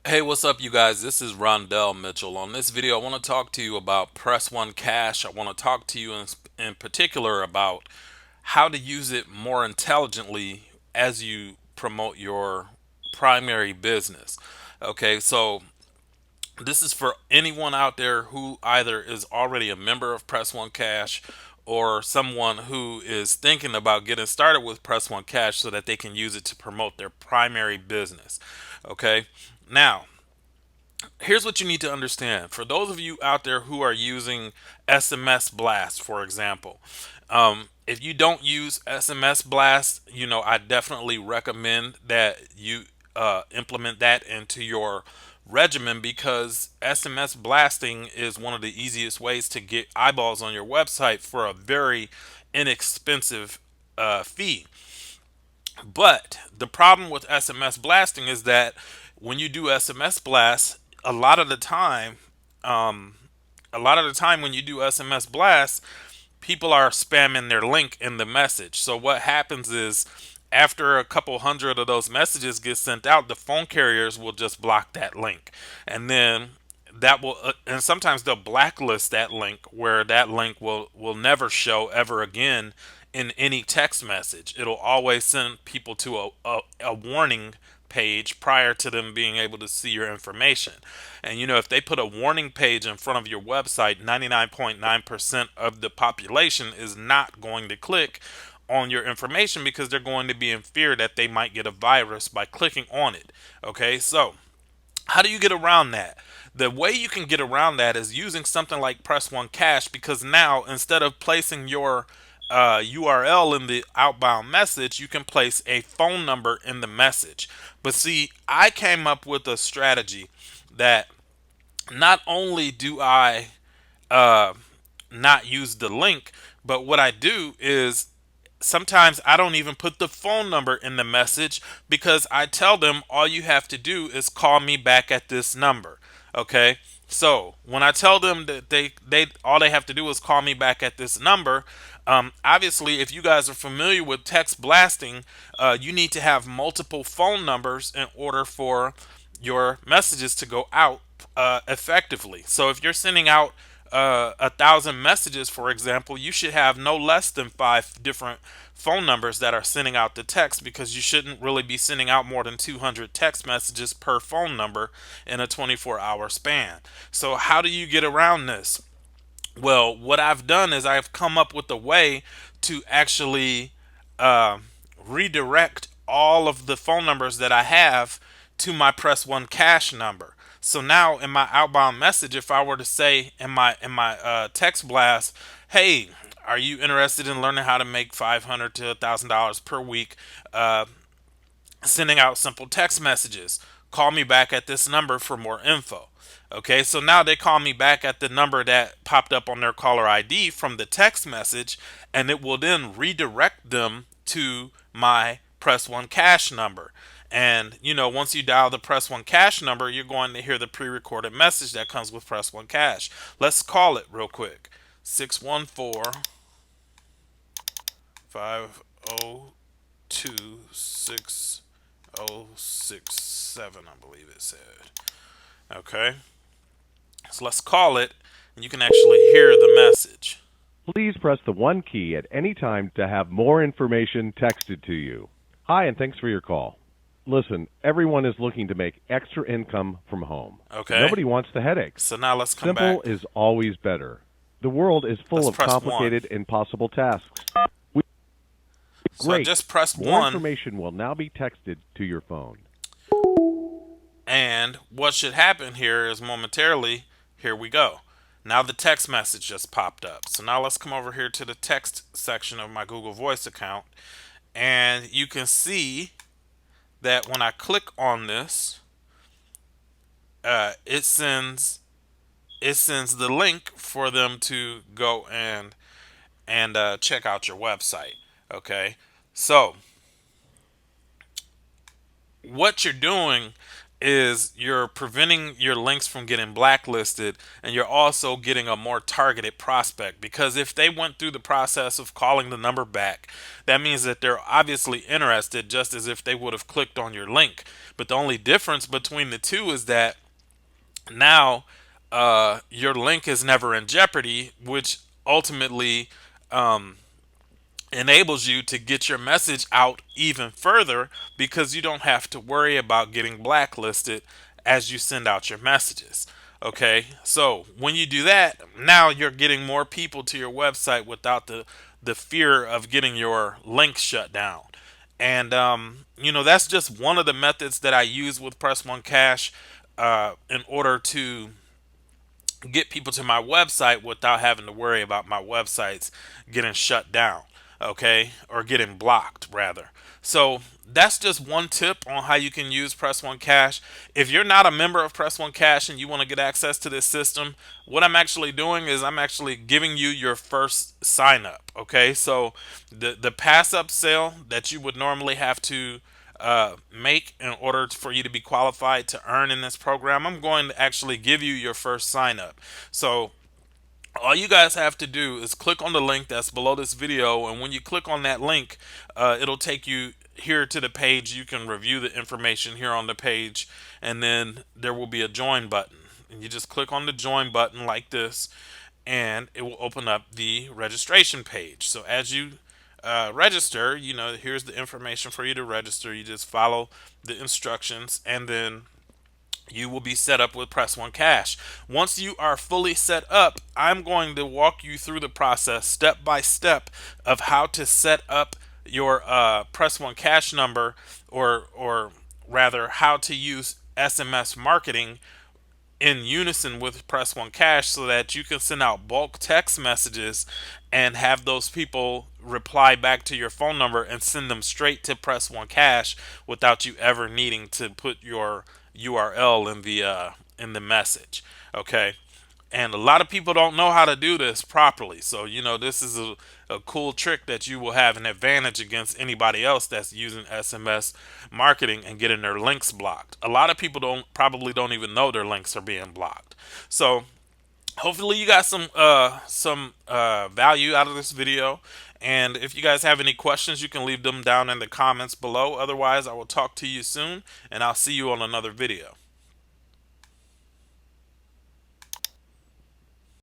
Hey, what's up, you guys? This is Rondell Mitchell. On this video, I want to talk to you about Press1Cash. I want to talk to you in particular about how to use it more intelligently as you promote your primary business. Okay, so this is for anyone out there who either is already a member of Press1Cash or someone who is thinking about getting started with Press1Cash so that they can use it to promote their primary business. Okay, now here's what you need to understand. For those of you out there who are using SMS Blast, for example, if you don't use SMS Blast, I definitely recommend that you implement that into your regimen because SMS blasting is one of the easiest ways to get eyeballs on your website for a very inexpensive fee. But the problem with SMS blasting is that when you do SMS blast, a lot of the time, um, when you do SMS blast, people are spamming their link in the message. So what happens is after a couple hundred of those messages get sent out, the phone carriers will just block that link. And then that will and sometimes they'll blacklist that link where that link will never show ever again in any text message. It'll always send people to a warning page prior to them being able to see your information. And if they put a warning page in front of your website, 99.9% of the population is not going to click on your information because they're going to be in fear that they might get a virus by clicking on it. Okay, so how do you get around that? The way you can get around that is using something like Press1Cash, because now instead of placing your URL in the outbound message, you can place a phone number in the message. But see, I came up with a strategy that not only do I uh, not use the link, but what I do is sometimes I don't even put the phone number in the message because I tell them all you have to do is call me back at this number. Okay? So when I tell them that they all they have to do is call me back at this number, obviously if you guys are familiar with text blasting, you need to have multiple phone numbers in order for your messages to go out effectively. So if you're sending out 1,000 messages, for example, you should have no less than 5 different phone numbers that are sending out the text, because you shouldn't really be sending out more than 200 text messages per phone number in a 24-hour span. So how do you get around this? Well, what I've done is I've come up with a way to actually uh, redirect all of the phone numbers that I have to my Press1Cash number. So now in my outbound message, if I were to say in my text blast, "Hey, are you interested in learning how to make $500 to $1,000 per week? Sending out simple text messages. Call me back at this number for more info." Okay, so now they call me back at the number that popped up on their caller ID from the text message, and it will then redirect them to my Press1Cash number. And once you dial the Press1Cash number, you're going to hear the pre-recorded message that comes with Press1Cash. Let's call it real quick. 614-502-6067, I believe it said. Okay, so let's call it, and you can actually hear the message. Please press the 1 key at any time to have more information texted to you. Hi, and thanks for your call. Listen, everyone is looking to make extra income from home. Okay, Nobody wants the headaches. so now let's come Simple back. is always better. The world is full Let's of press 1. complicated, impossible tasks. We- So I Great. just pressed More 1, information will now be texted to your phone. and what should happen here is momentarily, here we go. Now the text message just popped up. So now let's come over here to the text section of my Google Voice account, and you can see that when I click on this, it sends the link for them to go and check out your website. Okay, so what you're doing is you're preventing your links from getting blacklisted, and you're also getting a more targeted prospect, because if they went through the process of calling the number back, that means that they're obviously interested, just as if they would have clicked on your link. But the only difference between the two is that now your link is never in jeopardy, which ultimately enables you to get your message out even further, because you don't have to worry about getting blacklisted as you send out your messages. Okay, so when you do that, now you're getting more people to your website without the fear of getting your link shut down. And that's just one of the methods that I use with Press1Cash in order to get people to my website without having to worry about my websites getting shut down, okay, or getting blocked rather. So that's just one tip on how you can use Press1Cash. If you're not a member of Press1Cash and you want to get access to this system, what I'm actually doing is I'm actually giving you your first sign up. Okay, so the pass up sale that you would normally have to make in order for you to be qualified to earn in this program, I'm going to actually give you your first sign up. So all you guys have to do is click on the link that's below this video, and when you click on that link, it'll take you here to the page. You can review the information here on the page, and then there will be a join button, and you just click on the join button like this, and it will open up the registration page. So as you register, here's the information for you to register. You just follow the instructions, and then you will be set up with Press1Cash. Once you are fully set up, I'm going to walk you through the process step by step of how to set up your Press1Cash number, or rather how to use SMS marketing in unison with Press1Cash, so that you can send out bulk text messages and have those people reply back to your phone number and send them straight to Press1Cash without you ever needing to put your URL in the message. Okay. And a lot of people don't know how to do this properly. So, this is a cool trick that you will have an advantage against anybody else that's using SMS marketing and getting their links blocked. A lot of people don't even know their links are being blocked. So, hopefully you got some value out of this video. And if you guys have any questions, you can leave them down in the comments below. Otherwise, I will talk to you soon, and I'll see you on another video.